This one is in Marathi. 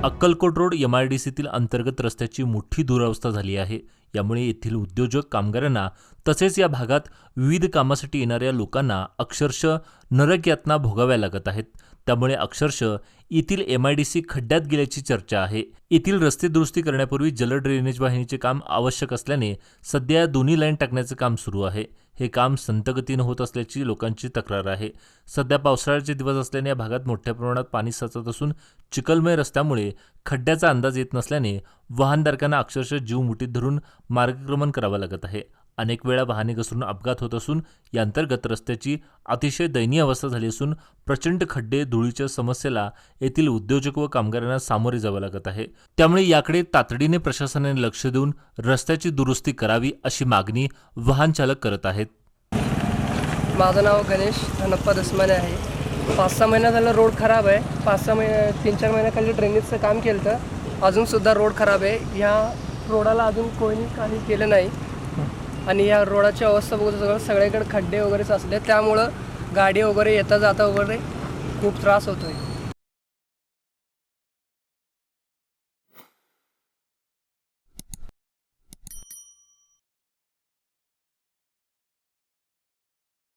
अक्कलकोट रोड MIDCतील अंतर्गत रस्त्याची मोठी दुरवस्था झाली आहे। यामुळे येथील उद्योजक कामगारांना तसेच या भागात विविध कामासाठी येणाऱ्या लोकांना अक्षरशः नरक यातना भोगाव्या लागत आहेत। त्यामुळे अक्षरशः येथील MIDC खड्ड्यात गेल्याची चर्चा आहे। येथील रस्ते दुरुस्ती करण्यापूर्वी जल ड्रेनेज वाहिनीचे काम आवश्यक असल्याने सध्या दोन्ही लाईन टाकण्याचे काम सुरू आहे। हे काम संतगतीने होत असल्याची लोकांची तक्रार आहे। सध्या पावसाळ्याचे दिवस असल्याने या भागात मोठ्या प्रमाणात पाणी साचत असून चिखलमय रस्त्यामुळे खड्ड्याचा अंदाज येत नसल्याने वाहनधारकांना अक्षरशः जीव मुठीत धरून मार्गक्रमण करावे लागत आहे। अनेक वेळा वाहने घसरून अपघात होत असून या अंतर्गत रस्त्याची अतिशय दयनीय अवस्था झाली असून प्रचंड खड्डे धुळीच्या समस्येला येथील उद्योजक व कामगारांना सामोरे जावे लागत आहे। त्यामुळे याकडे तातडीने प्रशासनाने लक्ष देऊन रस्त्याची दुरुस्ती करावी अशी मागणी वाहन चालक करत आहेत। माझं नाव गणेश धनप्पा दसमाने आहे। 5-6 महिना झाला रोड खराब आहे। 3-4 महिन्याखाली ड्रेनेजचं काम केलं तर अजूनसुद्धा रोड खराब आहे। ह्या रोडाला अजून कोणी काही केलं नाही आणि या रोडाची अवस्था बघू सगळीकडे खड्डे वगैरे असले त्यामुळं गाडी वगैरे येता जाता वगैरे खूप त्रास होतो आहे।